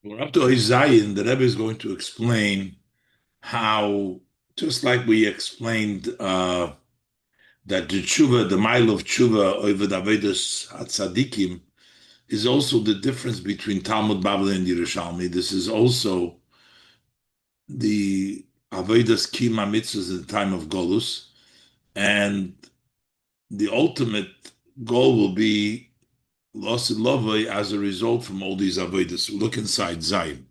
We're up to Zion. The Rebbe is going to explain how, just like we explained that the tshuva, the mile of tshuva over the Avedus Hatzadikim, is also the difference between Talmud Bavli and Yerushalmi. This is also the Avedus Kima mitzvahs in the time of Golus, and the ultimate goal will be Los Lovay as a result from all these Avedus. Look inside Zion.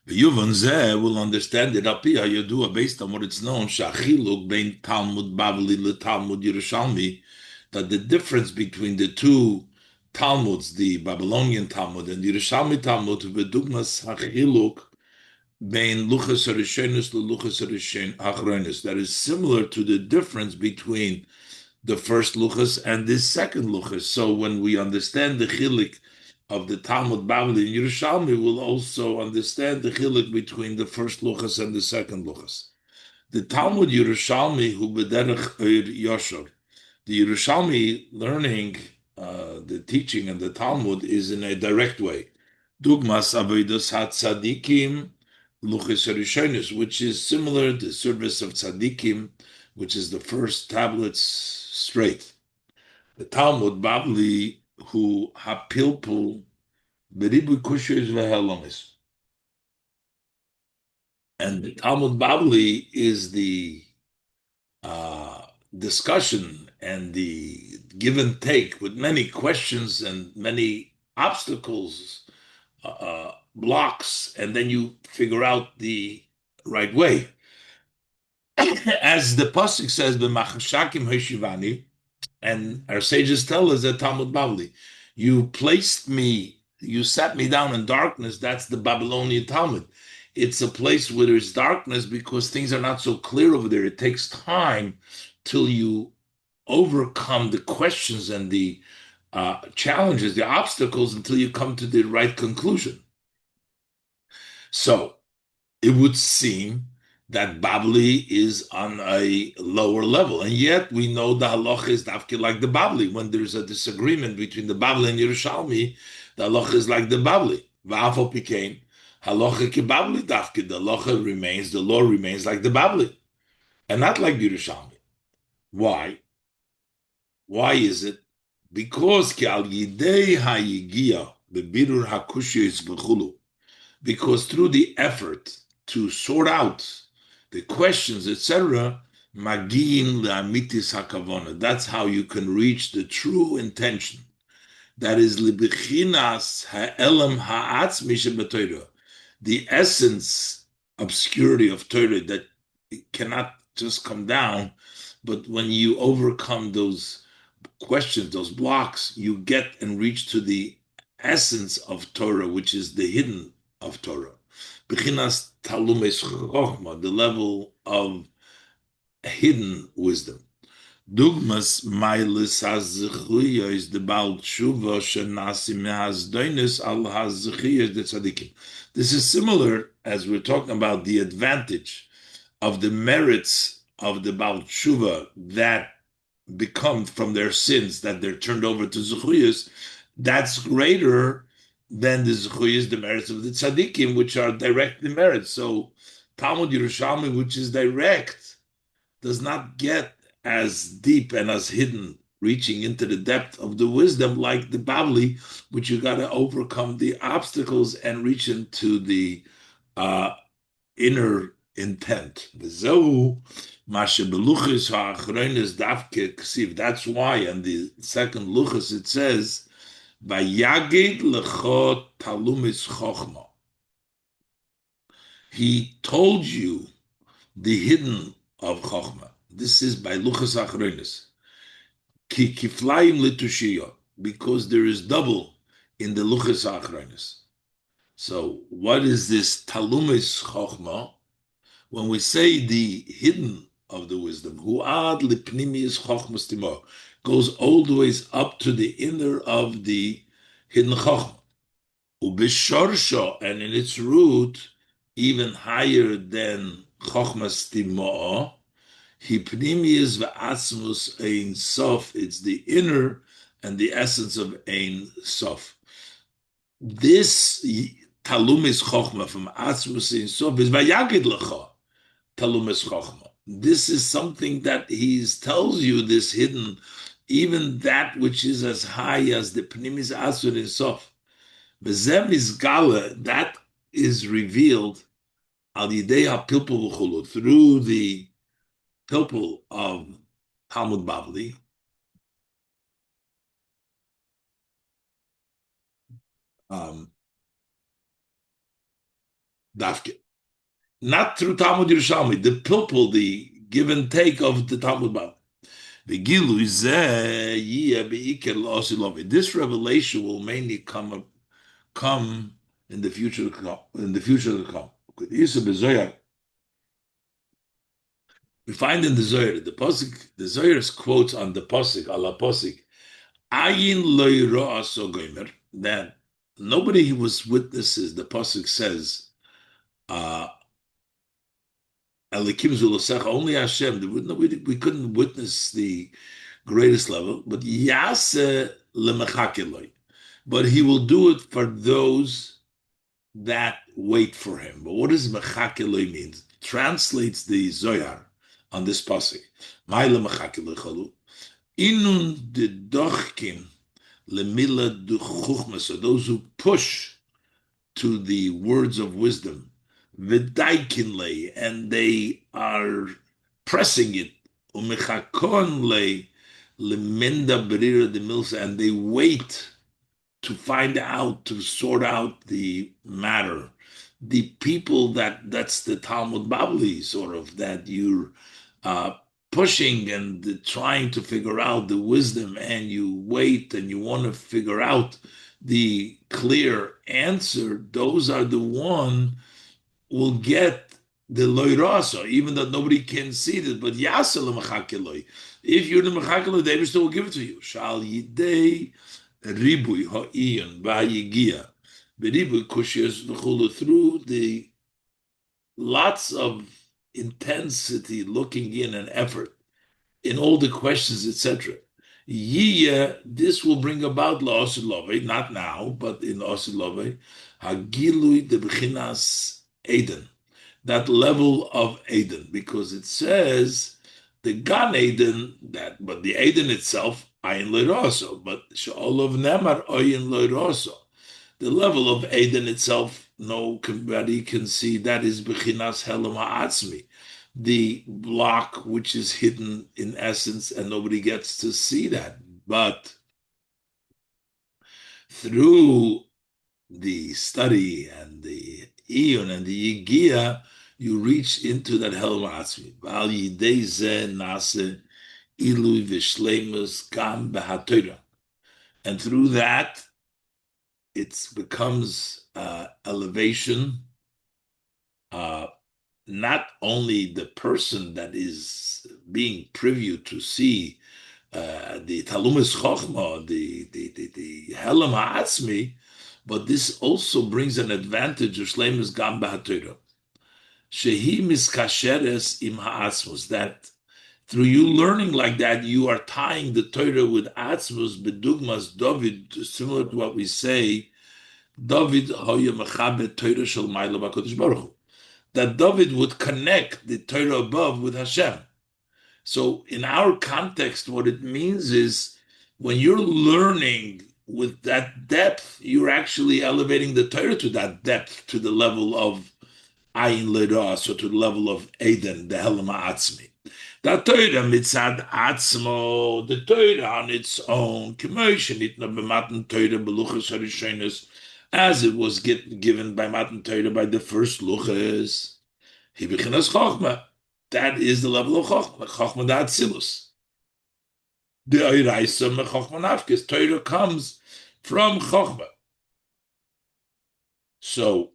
The Yuvan Zeh will understand it up here, Yadua, based on what it's known, Shachiluk bein Talmud Bavli le Talmud Yerushalmi, that the difference between the two Talmuds, the Babylonian Talmud and the Yerushalmi Talmud, Vedugmas Hachiluk bein Luchas Harishenus le Luchas Achronis, that is similar to the difference between the first Luchas and the second Luchas. So when we understand the Chilik of the Talmud Bavli and Yerushalmi, will also understand the chiluk between the first luchas and the second luchas. The Talmud Yerushalmi, who b'derech Yosher, the Yerushalmi learning the teaching and the Talmud is in a direct way. Dugmas avodas hatzadikim luchas harishonis, which is similar to the service of tzadikim, which is the first tablets straight. The Talmud Bavli who hapilpul beribu kushis vehelamis. And the Talmud Bavli is the discussion and the give and take with many questions and many obstacles, blocks, and then you figure out the right way. As the pasuk says, "B'machashakim hashivani," and our sages tell us that Talmud Bavli, you placed me, you sat me down in darkness. That's the Babylonian Talmud. It's a place where there's darkness because things are not so clear over there. It takes time till you overcome the questions and the challenges, the obstacles, until you come to the right conclusion. So it would seem that Babli is on a lower level. And yet we know the halacha is dafke like the Babli. When there's a disagreement between the Babli and Yerushalmi, the halacha is like the Babli. V'afal pikein, halacha ki Babli dafke. The halacha remains, the law remains like the Babli, and not like Yerushalmi. Why? Why is it? Because ki al yidei hayigia bebirur hakushis v'chulu. Because through the effort to sort out the questions, etc., magin le'amitis hakavona. That's how you can reach the true intention. That is libichinas ha'elam ha'atzmi shebeTorah, the essence, obscurity of Torah that cannot just come down, but when you overcome those questions, those blocks, you get and reach to the essence of Torah, which is the hidden of Torah. Bechinas talumes chokhmah, the level of hidden wisdom. Dugmas mailis hazichuya is the Baal Tshuva shenasi mehazdoinis al hazichuya the tzadikim. This is similar as we're talking about the advantage of the merits of the Baal Tshuva that become from their sins, that they're turned over to zechuyas. That's greater than the zechuyas, the merits of the tzadikim, which are directly merits. So Talmud Yerushalmi, which is direct, does not get as deep and as hidden, reaching into the depth of the wisdom like the Babli, which you got to overcome the obstacles and reach into the inner intent. That's why, and the second luchas it says, "Vayagid lecho talumis chochma." He told you the hidden of chochma. This is by luchas achronis. Ki kiflayim letushiya, because there is double in the luchas achronis. So, what is this talumis chochma? When we say the hidden of the wisdom, huad lipnimis chochmas timo, goes all the ways up to the inner of the hidden chochma. Ubishorsha, and in its root, even higher than chochmas timo, hipnimis va'atzmus ein sof. It's the inner and the essence of ein sof. This Talum is Chochma from Atzmus in Sof is Vayagid Lecha. Talum is Chochma. This is something that he tells you, this hidden, even that which is as high as the Pnimis Asur in Sof. Bezem is Gala, that is revealed al Yidei HaPilpul V'chulu, through the Pilpul of Talmud Bavli, um, Dafke. Not through Talmud Yerushalmi, the Pilpul, the give and take of the Talmud Bavli. This revelation will mainly come in the future to come. In the future to come. We find in the Zohar, the Pasuk, the Zohar quotes on the Pasuk, Allah Pasuk, Ayin loy ro'aso gomer, that nobody who was witnesses, the Pasuk says, uh, Elikim Zulosech, only Hashem. We couldn't witness the greatest level, but Yase lemechakiloi. But he will do it for those that wait for him. But what does mechakiloi mean? Translates the Zohar on this pasuk. My lemechakiloi chalu. Inun de dochkim lemila du chuchma. So those who push to the words of wisdom, v'daikinle, and they are pressing it, umechakonle, lemenda berira de milsa, and they wait to find out, to sort out the matter. The people that's the Talmud Bavli, sort of, that you're uh, pushing and trying to figure out the wisdom, and you wait and you want to figure out the clear answer. Those are the one will get the loirasa, even though nobody can see it. But yasa lemachakiloi. If you're the machakiloi, they still will give it to you. Shal yidei ribui ha'iyun ba'yigia. Beribui kushiyas v'chulu, through the lots of intensity, looking in and effort in all the questions, etc. Yiyah, this will bring about la'osilove, not now, but in la'osilove, hagilui de b'chinas Eden, that level of Eden, because it says the Gan Eden, that, but the Eden itself, ayin le'roso, but she'olav nemar ayin le'roso. The level of Eden itself, nobody can see. That is b'chinas helam ha'atzmi, the block which is hidden in essence, and nobody gets to see that. But through the study and the Iyun and the Yigia, you reach into that helam ha'atzmi. Val yidei zeh nase ilui v'shleimus gam b'haTorah. And through that, it becomes elevation, not only the person that is being privy to see the Talumis Chochma, the Helam Ha'atzmi, but this also brings an advantage of Shleimus Gam BaHaTorah. Shehi Miskasheres Im Ha'atzmus, that through you learning like that, you are tying the Torah with Atzmus, Bedugmas, David, similar to what we say, David Hoya Mechabet Torah Shel Ma'ila BaKadosh Baruch Hu, that David would connect the Torah above with Hashem. So in our context, what it means is when you're learning with that depth, you're actually elevating the Torah to that depth, to the level of Ayin Lera, so to the level of Eden, the Helam Ha'atzmi. The Torah mitzad atzmo, the Torah on its own, as it was given by Matan Torah, by the first luches, that is the level of Chochmah, Chochmah da Atzilus. The Oiraisa Chochmah Nafkes, Torah comes from Chochmah. So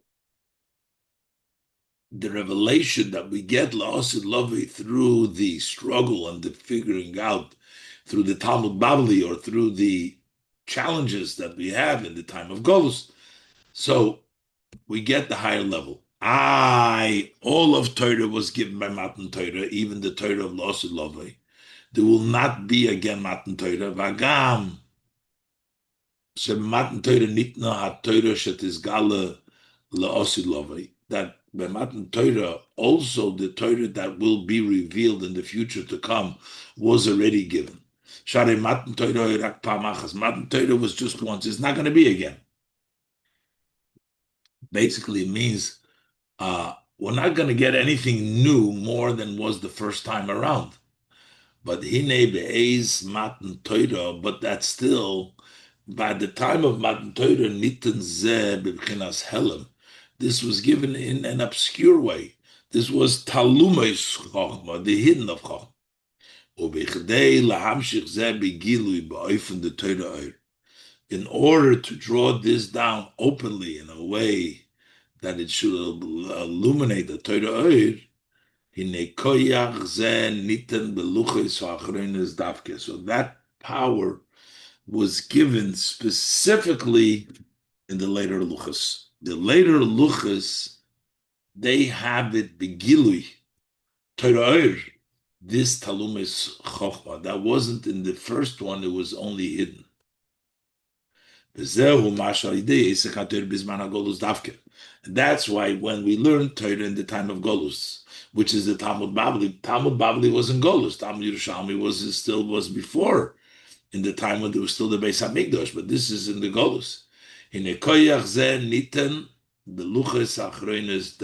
the revelation that we get La'asid Lavi through the struggle and the figuring out, through the Talmud Bavli, or through the challenges that we have in the time of Golus, so we get the higher level. All of Torah was given by Matan Torah, even the Torah of La'asid Lavi. There will not be again Matan Torah. Vagam. Shematan Torah nitna ha-Torah shetizgala la'osilovai. That by Matan Torah, also the Torah that will be revealed in the future to come was already given. Share Matan Torah rak pamachas. Matan Torah was just once. It's not going to be again. Basically, it means we're not going to get anything new more than was the first time around. But hine be'ez Matan Torah, but that's still, by the time of Matan Torah, niten zeh b'bchinas helem, this was given in an obscure way. This was talumei chochma, the hidden of chochma. Ubechdei lahamshich zeh begilui ba'ofen the Torah oir. In order to draw this down openly in a way that it should illuminate the Torah oir, so that power was given specifically in the later luchas. The later luchas, they have it begilui, Torah, this talumis chokhmah. That wasn't in the first one, it was only hidden. And that's why when we learned Torah in the time of Golus, which is the Talmud Bavli wasn't Golus. Talmud Yerushalmi was before, in the time when there was still the Beis Hamikdash, but this is in the Golus. In a koyach ze niten the luches achroines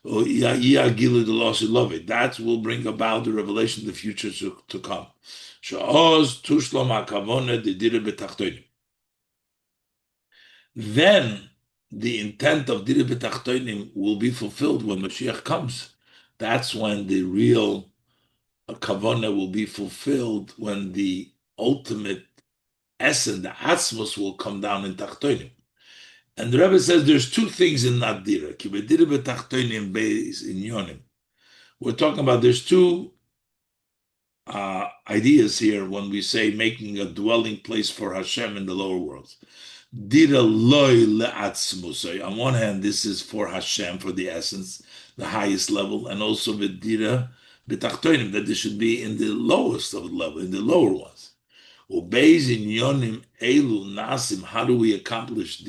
yagilu the loss of love. That will bring about the revelation of the future to come. Sha'oz tushlam hakavone de dire betachtonim. Then the intent of Dira B'Tachtonim will be fulfilled when Mashiach comes. That's when the real Kavanah will be fulfilled, when the ultimate essence, the Atzmos, will come down in Tachtonim. And the Rebbe says there's two things in that Dira. Ki Dira B'Tachtonim Beis in Yonim. We're talking about there's two ideas here when we say making a dwelling place for Hashem in the lower worlds. Dira loy le'atzmusay. On one hand, this is for Hashem, for the essence, the highest level, and also with dira b'tachtonim, that this should be in the lowest of the level, in the lower ones. Ubeis in yonim elu nasim. How do we accomplish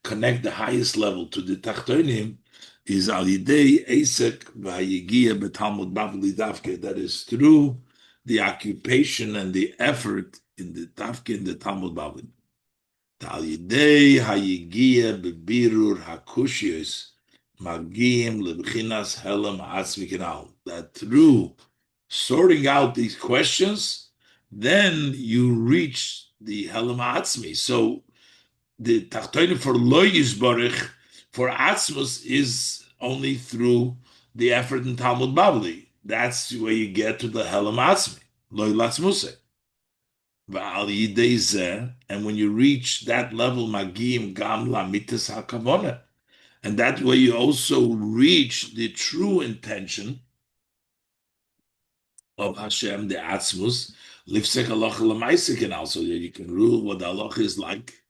connect the highest level to the tachtonim? Is al yidei esek v'hayigia b'talmud bavli davke. That is through the occupation and the effort in the davke in the Talmud Bavli. Talidei hayigia bebirur hakushios magim lebchinas helam atzmi kenal. That through sorting out these questions, then you reach the helam atzmi. So the tachtonim for lo yisbarich, for atzmos, is only through the effort in Talmud Bavli. That's where you get to the helam atzmi, lo latzmuseh. And when you reach that level, magim gam lamitas hakavona, and that way you also reach the true intention of Hashem, the Atzmus, lifsek halacha lemaisik, and also you can rule what the halacha is like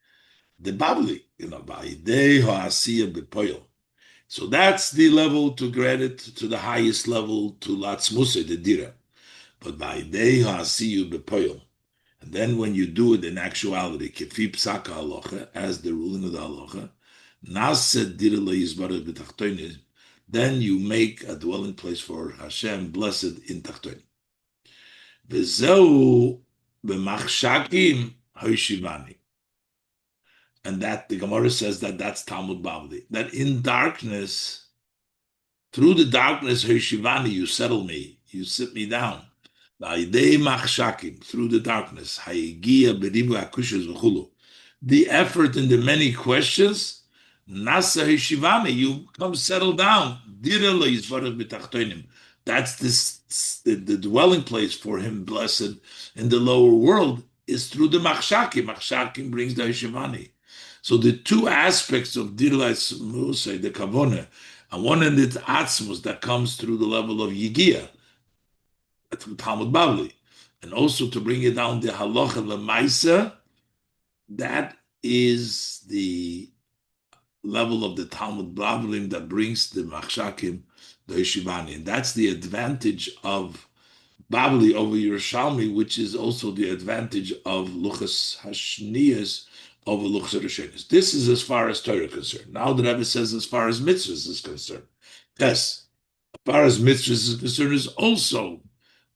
the Babli, ba'idei ha'asiya b'poyel. So that's the level to grant it to the highest level, to latzmusah, the dira. But ba'idei ha'asiya b'poyel. And then when you do it in actuality, kefi psaka halacha, as the ruling of the halacha, naseh dira le'yizbarach b'tachtonim, then you make a dwelling place for Hashem, blessed in tachtonim. V'zeu b'machshakim ha'yishivani. And that the Gemara says that's Talmud Bavli. That in darkness, through the darkness, ha'yishivani, you settle me, you sit me down. Through the darkness, the effort in the many questions, nasa hishivani, you come settle down. That's the dwelling place for him, blessed in the lower world, is through the machshakim. Machshakim brings the hishivani. So the two aspects of dirlais musay, the kavona, on one end it's atzmus that comes through the level of yigia, from Talmud Bavli, and also to bring it down the halacha lemaisa, that is the level of the Talmud Bavli that brings the machshakim, the yeshivani, and that's the advantage of Babli over Yerushalmi, which is also the advantage of Luchas Hashniyas over Luchas Rishonos. This is as far as Torah is concerned. Now the Rebbe says as far as mitzvahs is concerned. Yes, as far as mitzvahs is concerned is also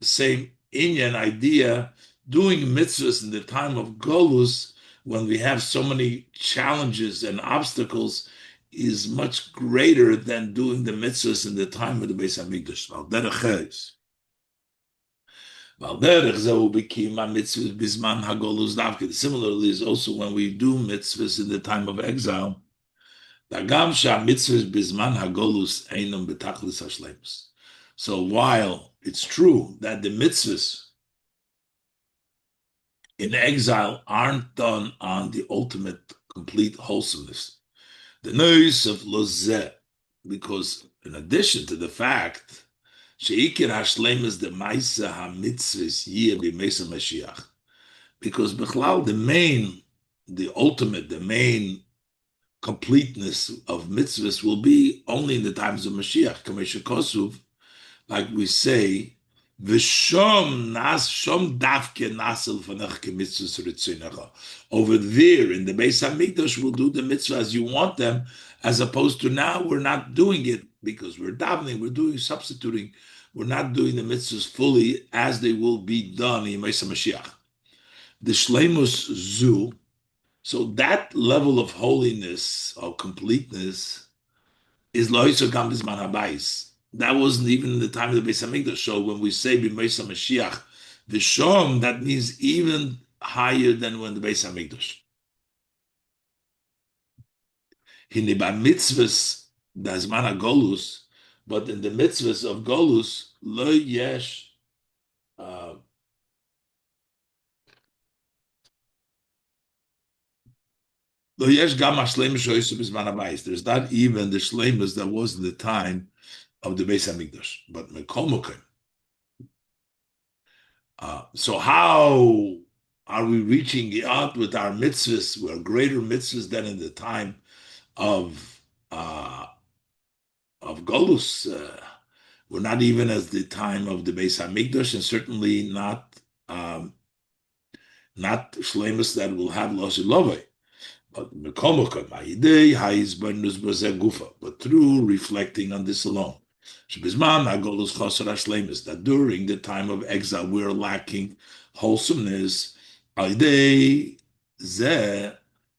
the same Inyan idea. Doing mitzvahs in the time of Golus, when we have so many challenges and obstacles, is much greater than doing the mitzvahs in the time of the Beis Hamikdash. Similarly, is also when we do mitzvahs in the time of exile. So while it's true that the mitzvahs in exile aren't done on the ultimate complete wholesomeness, the noise of lozeh, because in addition to the fact sheikir hashlemus the ma'isa hamitzvahs yeh b'meisa Mashiach, because Bechlal, the ultimate, the main completeness of mitzvahs will be only in the times of Mashiach. Kamesha Kosuv, like we say, V'shom nas shom davke nasel fanach kemitzvahs ritzinecha. Over there in the Beis Hamikdash, we'll do the mitzvah as you want them, as opposed to now we're not doing it because we're davening, we're doing substituting, we're not doing the mitzvahs fully as they will be done in Mesa Mashiach. The shleimus zu, so that level of holiness, of completeness, is loiso gam bisman habayis. That wasn't even in the time of the Beis Hamikdash. So when we say b'meisa Mashiach v'shom, that means even higher than when the Beis Hamikdash. Hine ba mitzvahs dazman golus, but in the mitzvahs of golus lo yesh. There's not even the shleimus that was in the time of the Beis Hamikdash, but mekomokim. So how are we reaching out with our mitzvahs? We're greater mitzvahs than in the time of Golus. We're not even as the time of the Beis Hamikdash, and certainly not shleimus that will have losi lovei. But through reflecting on this alone, that during the time of exile we're lacking wholesomeness.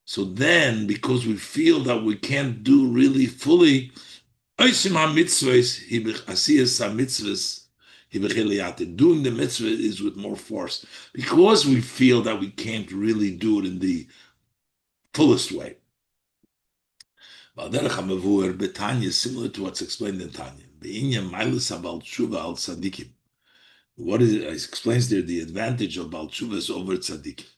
So then, because we feel that we can't do really fully, doing the mitzvah is with more force, because we feel that we can't really do it in the fullest way. Similar to what's explained in Tanya. What is it? It explains there the advantage of Baal Tshuvas over Tzaddikim.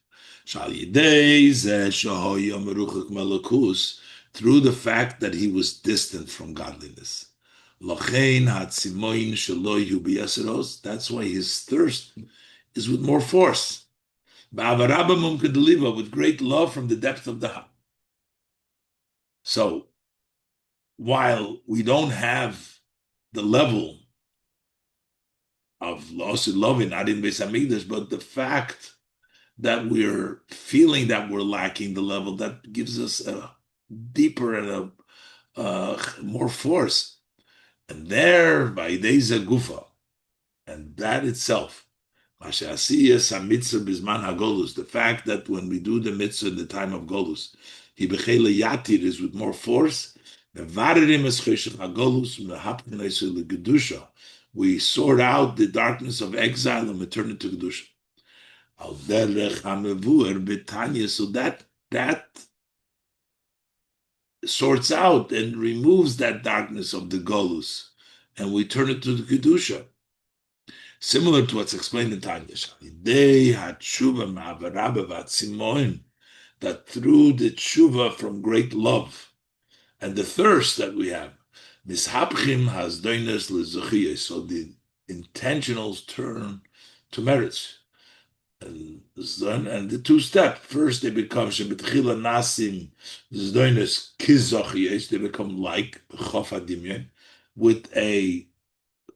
Through the fact that he was distant from godliness. That's why his thirst is with more force. With great love from the depth of the heart. So, while we don't have the level of loving, not in Beis Hamikdash, but the fact that we're feeling that we're lacking the level, that gives us a deeper and a more force. And there, by Deiza Gufa, and that itself, the fact that when we do the mitzvah in the time of Golus, is with more force. We sort out the darkness of exile and return it to Kedusha. So that sorts out and removes that darkness of the Golus, and we turn it to the Kedusha. Similar to what's explained in Tanya, that through the tshuva from great love and the thirst that we have, so the intentionals turn to merits. And the two-step, first they become nasim they become like with a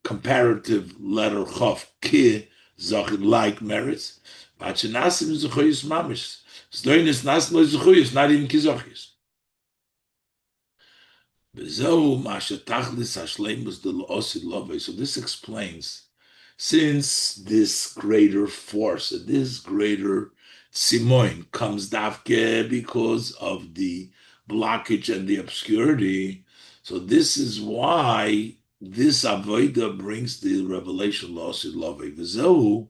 comparative letter Chof, Ki, Zachid, like merits. Vachinasim Zechuyus Mamish. Stoinis Naslo Zechuyus, not even Kizachis. So this explains, since this greater force, this greater simoin comes dafke because of the blockage and the obscurity. So this is why this avoida brings the revelation losid love. V'zehu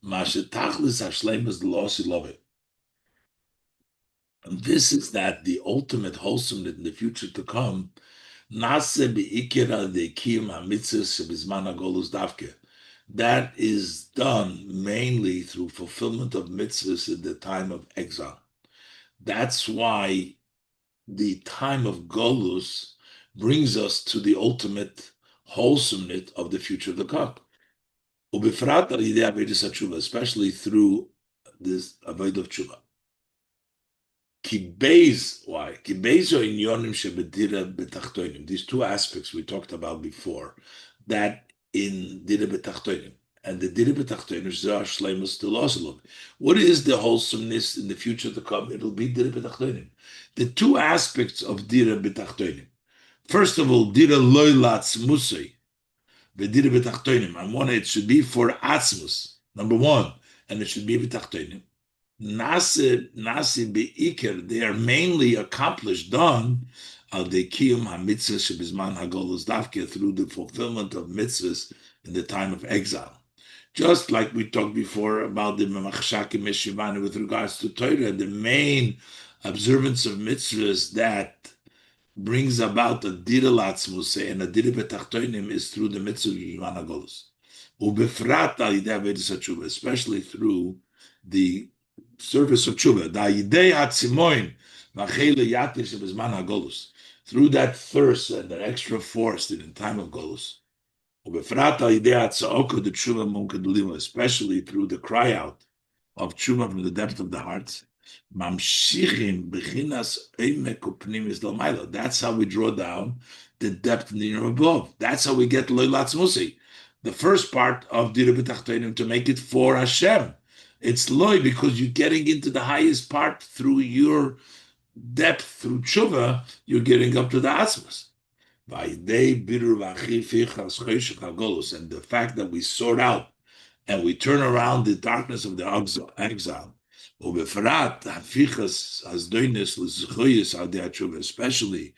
mashetachlis hashleimus losid love. And this is that the ultimate wholesomeness in the future to come. Nase be'ikira de'kiyum ha'mitzvahs shebizman ha'golus davke. That is done mainly through fulfillment of mitzvahs in the time of exile. That's why the time of golus brings us to the ultimate wholesomeness of the future to come. Ubifrat al yidei avodas hatshuva, especially through this avodah of tshuva. These two aspects we talked about before, that in dira betachtonim, and the dira betachtonim zeh shleimus delosel. What is the wholesomeness in the future to come? It'll be dira betachtonim. The two aspects of dira betachtonim. First of all, dira loy latzmusay, v'dira betachtonim. On one, it should be for atzmus, number one, and it should be betachtonim. Nasi beikir, they are mainly accomplished, done al dekiyum hamitzvah shebizman hagolus davke, through the fulfillment of mitzvahs in the time of exile. Just like we talked before about the memachshakim meshivani with regards to Torah, the main observance of mitzvahs that brings about a dira latzmusay and a dira betachtonim is through the mitzvah b'zman hagolus. Ubefrat al yidei avodas hatshuva, especially through the service of tshuva, through that thirst and that extra force in the time of golus, especially through the cry out of tshuva from the depth of the hearts. That's how we draw down the depth in the inner above. That's how we get loilatz musi. The first part of dira b'tachtonim, to make it for Hashem. It's loy because you're getting into the highest part through your depth, through tshuva, you're getting up to the atzmas. And the fact that we sort out and we turn around the darkness of the exile, especially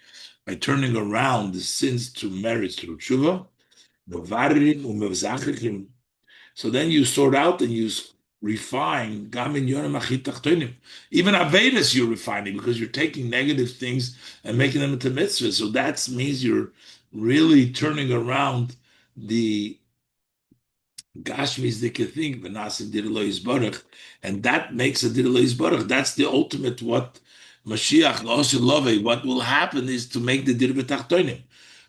by turning around the sins to merits through tshuva, so then you sort out and you refine. Even Avedas you're refining, because you're taking negative things and making them into mitzvahs. So that means you're really turning around the Gashmis thing, and that makes a Dirlo Yisbarach. That's the ultimate what Mashiach, what will happen is to make the Dir B'tachtonim.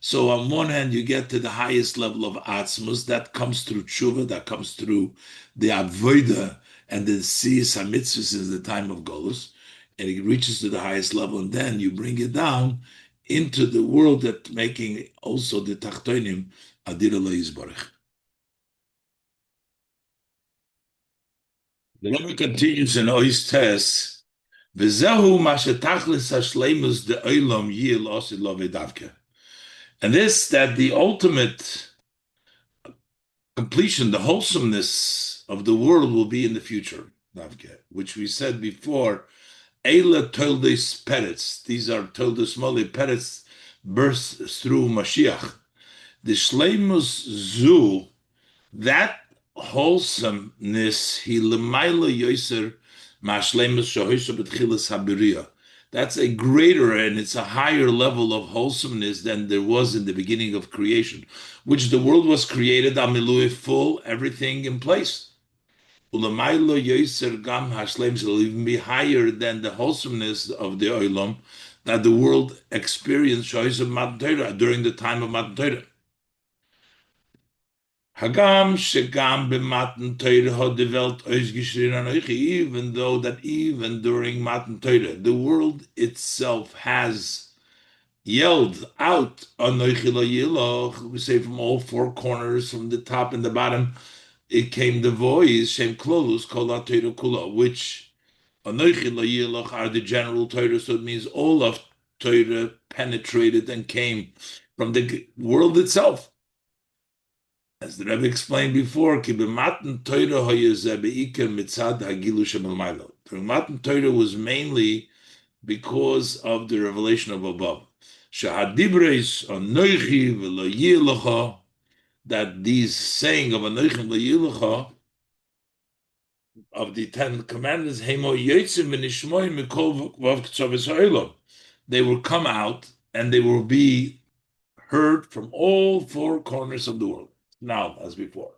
So on one hand, you get to the highest level of Atzmus, that comes through Tshuva, that comes through the Avodah and the Siyas HaMitzvahs is the time of Golus, and it reaches to the highest level, and then you bring it down into the world that making also the Tachtonim Adir Allah Yisbarach. The Rebbe continues in Ois Tes, V'zehu mashetachlis hashleimus de olam yil osid lo vedavke. And this, that the ultimate completion, the wholesomeness of the world will be in the future, which we said before, Eila Toldes Peretz, these are Toldes Moli Peretz, bursts through Mashiach. The Shleimus Zu, that wholesomeness, he lemaila yoser mashleimus shohisha betchilas habiriya. That's a greater and it's a higher level of wholesomeness than there was in the beginning of creation, which the world was created amilui full, everything in place. Ulamailo yoser gam hashleim will even be higher than the wholesomeness of the olam that the world experienced shohisha matan Torah during the time of matan Torah. Hagam shegam b'matan Torah had the Welt ausgeschrien an euch, even though that even during matan Torah, the world itself has yelled out, "Anochi lo yiloch," we say from all four corners, from the top and the bottom, it came the voice, Shem Klolus, Kol HaTorah Kula, which Anochi lo yiloch are the general Torah, so it means all of Torah penetrated and came from the world itself. As the Rebbe explained before, Ki b'matan Torah hayezeh be'iker mitzad hagilu shemalmaylo. Matan Torah was mainly because of the revelation of above. Shahadibres anoichi v'lo yilacha, that these saying of anoichi v'lo yilacha of the Ten Commandments, hemo yotzim v'nishmoy mikol vav ktsavis ha'olam, they will come out and they will be heard from all four corners of the world. Now, as before.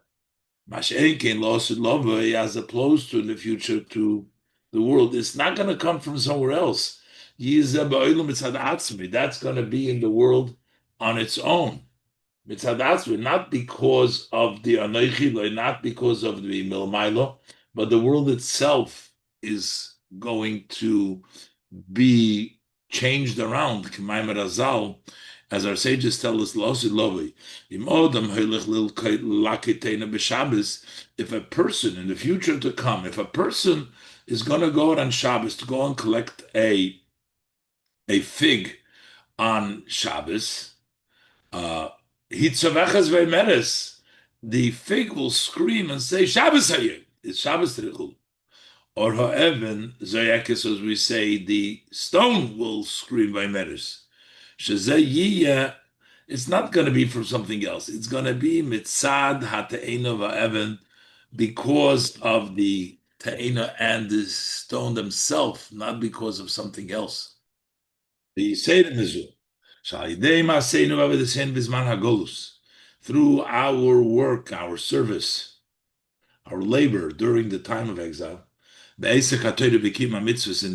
Mashenkin lost love as opposed to in the future to the world. It's not going to come from somewhere else. That's going to be in the world on its own. Not because of the Anoichi, not because of the Milmailo, but the world itself is going to be changed around. As our sages tell us, if a person in the future to come, if a person is going to go out on Shabbos to go and collect a fig on Shabbos, the fig will scream and say, Shabbos hayim, it's Shabbos Terichul. Or ha'even, Zayakis, as we say, the stone will scream by meres. It's not going to be from something else. It's going to be mitzad ha'te'ena va'even, because of the te'ena and the stone themselves, not because of something else. The Seder Mizu. Through our work, our service, our labor during the time of exile, in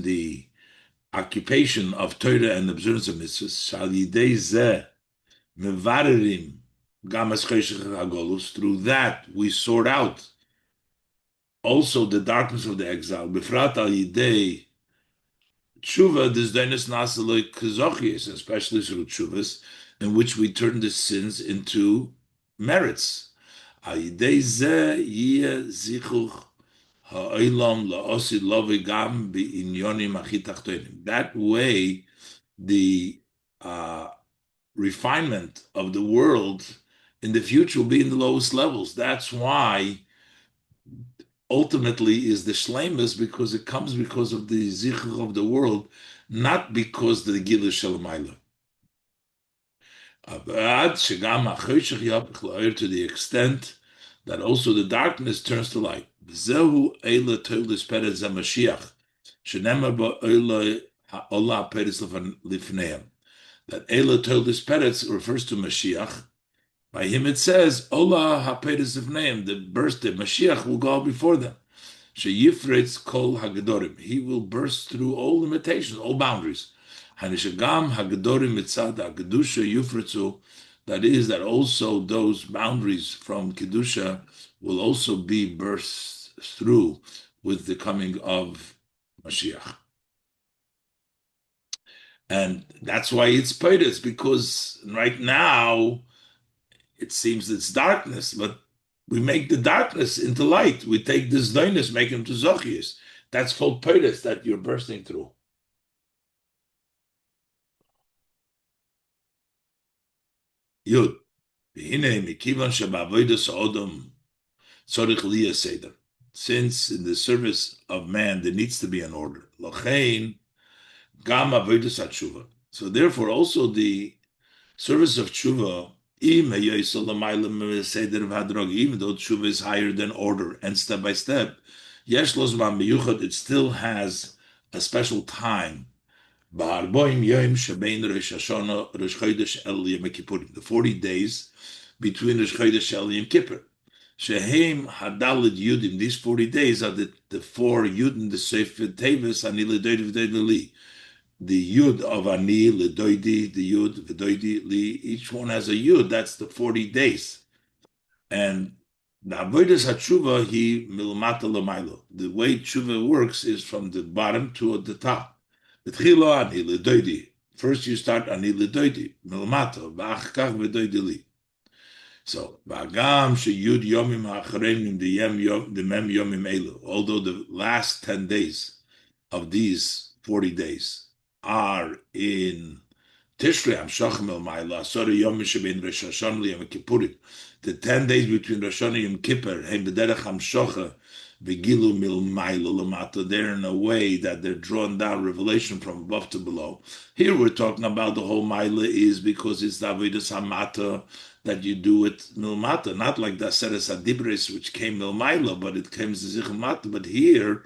the occupation of Torah and observance of mitzvahs, through that we sort out also the darkness of the exile, tshuva, especially through tshuvas, in which we turn the sins into merits. That way, the refinement of the world in the future will be in the lowest levels. That's why ultimately is the shleimus, because it comes because of the zikr of the world, not because the gilu shalamayla. To the extent that also the darkness turns to light. That Ela Toldis Peretz refers to Mashiach. By him it says, Ola HaPeretz Lifneim, the burst, the Mashiach will go before them. Sheyifretz Kol Hagadorim, he will burst through all limitations, all boundaries. Hanishagam Hagadorim Mitzad Hagedusha Yufretzu, that is, that also those boundaries from Kedusha will also be burst through with the coming of Mashiach. And that's why it's Peretz, because right now it seems it's darkness, but we make the darkness into light. We take this darkness, make him to Zochius. That's called Peretz, that you're bursting through. Yud. Since in the service of man there needs to be an order. So therefore also the service of tshuva, even though tshuva is higher than order and step by step, it still has a special time. The 40 days between Rosh Chodesh El Yom Kippur. Shehem Hadalid Yudim, these 40 days are the four Yudim, the Sefer Tevis, Ani L'Doidi V'Doidi Li. The Yud of Ani, L'Doidi, the Yud, V'Doidi Li, each one has a Yud, that's the 40 days. And the Avodas HaTshuva, he Milmata L'Mailo. The way Tshuva works is from the bottom to the top. B'tchilo Ani, L'Doidi. First you start ani ledoidi, milmato, v'ach kach v'doidi li. So, v'agam sheyud yomim ha'acharenim the mem yomim elu, although the last 10 days of these 40 days are in Tishrei Hamshachim El Ma'ila, Asara Yom Shebein Rosh Hashanah Yom Kippurim. The 10 days between Rosh Hashanah and Yom Kippur, Hein B'derech Hamshacha V'gilu Mil Ma'ila Lamata. They're in a way that they're drawn down revelation from above to below. Here we're talking about the whole Ma'ila is because it's the Avodas Hamata that you do it Milmata, not like the Aseres Adibres which came Milmaila, but it came Zizich Mata. But here,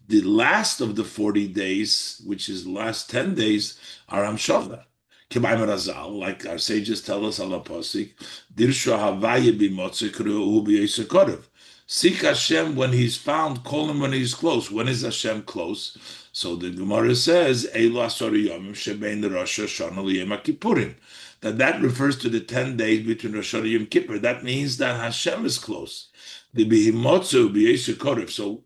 the last of the 40 days, which is the last 10 days, are Hamshacha. Like our sages tell us, Allah Pasik, Dirsha Havaya b'motzik ru'u b'yisakorev. Seek Hashem when He's found, call Him when He's close. When is Hashem close? So the Gemara says, Eilu asar yomim shebein Rosh Hashanah l'Yom Kippurim. That refers to the 10 days between Rosh Hashanah and Yom Kippur. That means that Hashem is close. The b'himotzu b'yisakorev. So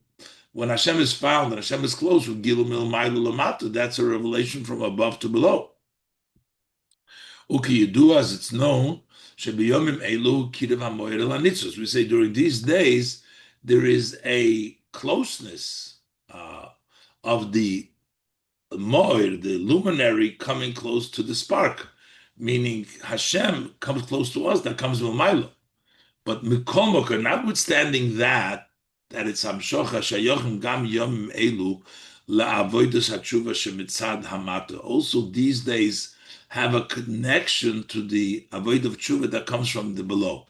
when Hashem is found and Hashem is close with Gilu Mil Ma'ila Lamata, that's a revelation from above to below. Uki Yedu, as it's known, Shebiyomim Elu Kirev HaMoed El HaNitzos. We say during these days there is a closeness of the Moed, the luminary, coming close to the spark, meaning Hashem comes close to us. That comes from Ma'ila. But Mikol Moker, notwithstanding that it's Hamshocha Shayochim Gam Yomim Elu LaAvodas HaTshuva Shemitzad Hamata. Also, these days have a connection to the avoid of tshuva that comes from the below.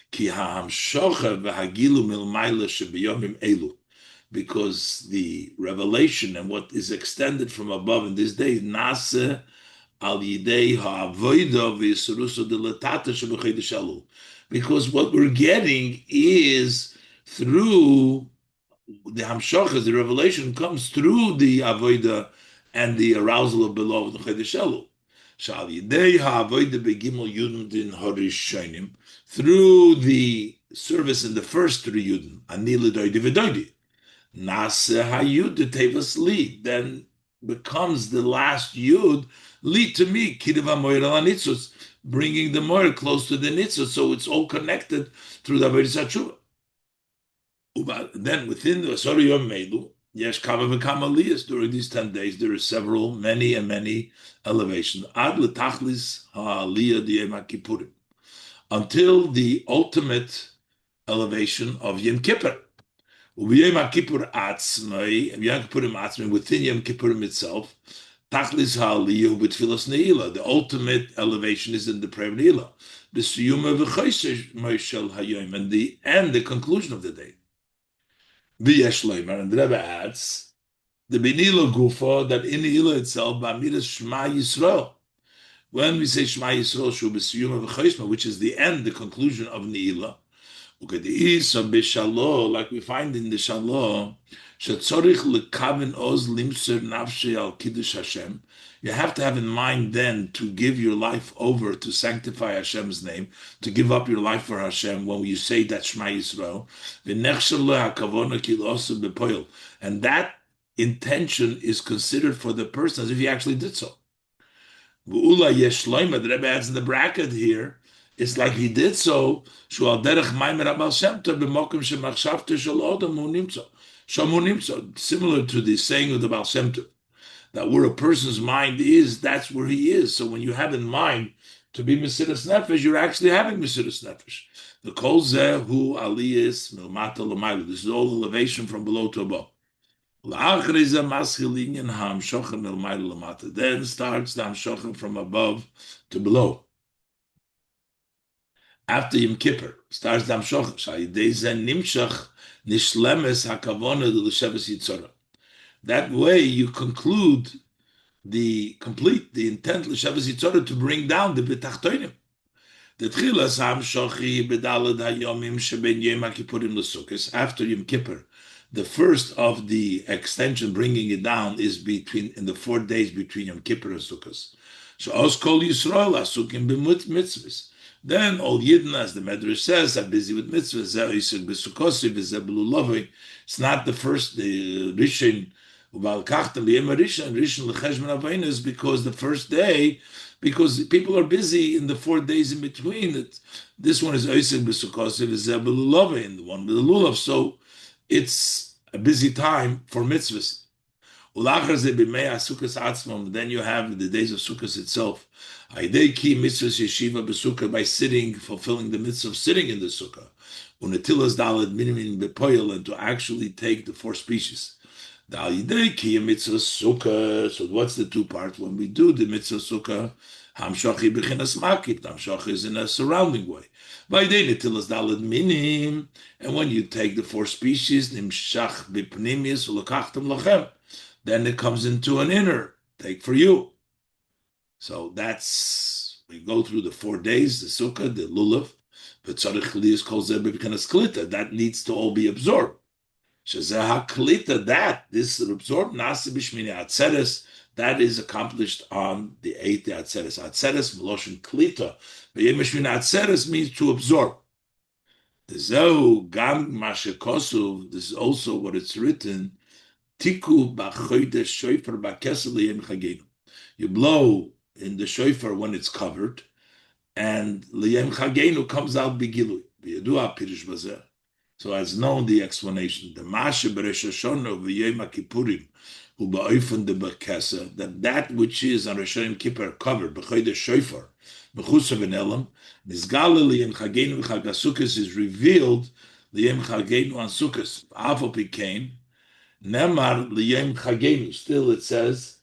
Ki ha'hamshocha v'hagilu milmayla shebiyomim elu, because the revelation and what is extended from above in this day nase al yidei ha'avoida v'yisuruso delatata shebechedesh elu, because what we're getting is through the hamshocha, the revelation comes through the avoida and the arousal of below the chedesh elu. Through the service in the first 3 Yudin, then becomes the last Yud, lead to me, bringing the Moir close to the Nitzos, so it's all connected through the Avodas HaTshuva. Then within the Asar Yom Meilu, Yesh Kama V'Kama Aliyas, during these 10 days, there are many elevations. Ad L'Tachlis HaAliyah D'Yom HaKippurim, until the ultimate elevation of Yom Kippur. U'Yom HaKippur Atzmai, Yom Kippurim Atzmai, within Yom Kippurim itself, Tachlis HaAliyah B'Tfilas Ne'ilah, the ultimate elevation is in the prayer of Ne'ilah. B'Siyuma V'Choshesh Moshel Hayom, and the conclusion of the day. And the Rebbe adds, the Benila Gufa, that in the Ilah itself, Ba'amidas Shema Yisrael. When we say Shema Yisrael, Shu B'Siyuma V'Chosma, which is the end, the conclusion of Ne'ilah, like we find in the Shalom, Shetzorich L'Kavin Oz Limser Nafshe Al Kiddush Hashem. You have to have in mind then to give your life over to sanctify Hashem's name, to give up your life for Hashem when you say that Shema Yisrael. And that intention is considered for the person as if he actually did so. The Rebbe adds in the bracket here, it's like he did so, similar to the saying of the Baal Shem Tov, that where a person's mind is, that's where he is. So when you have in mind to be Mesiras Nefesh, you're actually having Mesiras Nefesh. The Kol Zeh Hu Aliyas Milmata L'Mayla. This is all elevation from below to above. Then starts the Hamshocha from above to below. After Yom Kippur, starts the Hamshocha. That way you conclude the intent l'shavas yitzorah to bring down the betachtonim. The tchilas hamshochi bedalad hayomim sheben yom kippurim l'sukkos. After Yom Kippur, the first of the extension, bringing it down, is in the 4 days between Yom Kippur and Sukkos. So os kol Yisrael asukim b'mitzvahs. Then all Yidden, as the Medrash says, are busy with mitzvahs. It's not the first, the Rishon Because the first day, because people are busy in the 4 days in between. This one is Oisik B'Sukkos, it is Zebululove, and the one with the Lulav. So it's a busy time for mitzvahs. Then you have the days of Sukkot itself. By sitting, fulfilling the mitzvah of sitting in the sukkah. And to actually take the 4 species. So what's the 2 parts? When we do the mitzvah sukkah, Hamshachi b'chinas makip. Hamshachi is in a surrounding way. And when you take the 4 species, nimshach b'pnimis ulakachtem lachem, then it comes into an inner take for you. So we go through the 4 days, the sukkah, the lulav, that needs to all be absorbed. This absorbed Atzeres, that is accomplished on the 8th day Atzeres. Atzeres Meloshin Klita. Atzeres means to absorb. This is also what it's written. Tiku b'chodesh shofar b'kesel liyem chagenu. You blow in the shofar when it's covered, and liyem chagenu comes out b'gilui. B'yadua pirish bazeh. So as known the explanation, the mashe b'resh Hashanah v'yom kippurim hu ba'ofen de b'kesel, that which is on Rosh Kippur covered b'chodesh shofar b'chusa v'nelam nizgala liyem chagenu v'chag HaSukkos is revealed liyem chagenu on Sukkos. Afal pikein. Nemar liyem chagenu. Still, it says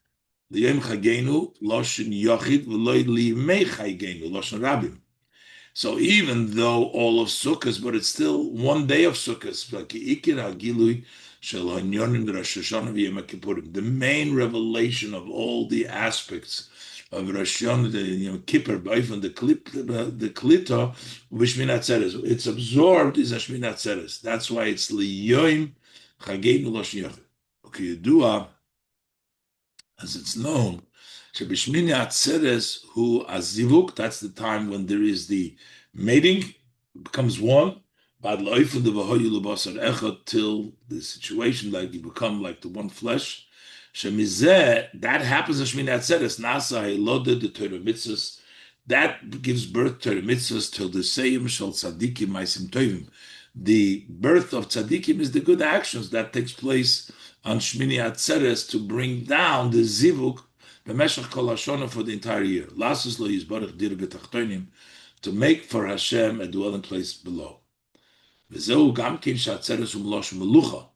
liyem chagenu loshen yochid v'loy liyemei chagenu loshen rabim. So even though all of Sukkot, but it's still 1 day of Sukkot. The main revelation of all the aspects of Rosh Hashanah, the Yom Kippur, the Klita, Shmini Atzeres. It's absorbed is a Shmini Atzeres. That's why it's liyom chagenu loshen yochid. Okay, Yudua, as it's known, Shebishmini Atzeres hu azivuk. That's the time when there is the mating, becomes one. Bad loifen de v'hoyu l'basar echad, till the situation like you become like the one flesh. Shemizeh, that happens in Shmini Atzeres. Nasa ha'elode the Torah mitzvahs. That gives birth to Torah mitzvahs till the seyim shel tzadikim ma'asim tovim. The birth of tzadikim is the good actions that takes place on Shmini Atzeres to bring down the zivuk b'meshach kol hashana for the entire year. Lasus lo yizbarach dir b'tachtonim, to make for Hashem a dwelling place below. V'zeu gam kin she'atzeres hu melosh melucha.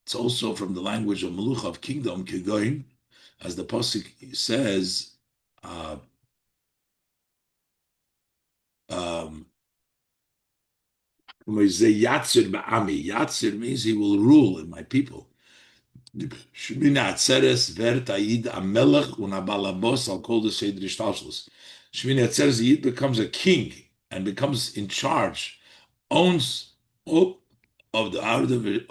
It's also from the language of melucha, of kingdom, kegoin, as the pasuk says. Yatzir means he will rule in my people. Shmini Atzeres ver ta'id amelech unabalabos al kol the seder ishtalshlus. Shmini Atzeres Yid becomes a king and becomes in charge, owns of the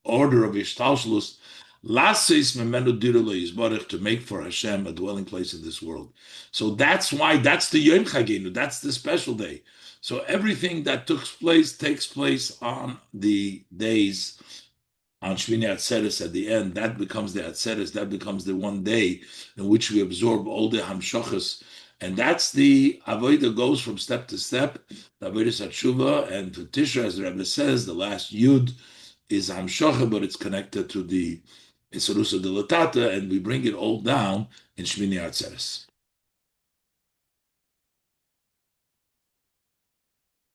order of ishtalshlus. Lasis memenu direlo yizbarech, to make for Hashem a dwelling place in this world. So that's why that's the Yom Chagenu. That's the special day. So everything that takes place on the days on Shmini Atzeres at the end, that becomes the Atzeres, that becomes the 1 day in which we absorb all the Hamshachas. And that's the Avodah goes from step to step, the Avodah Satshuva, and to Tisha, as the Rebbe says, the last Yud is Hamshacha, but it's connected to the Isarusa Delatata, and we bring it all down in Shmini Atzeres.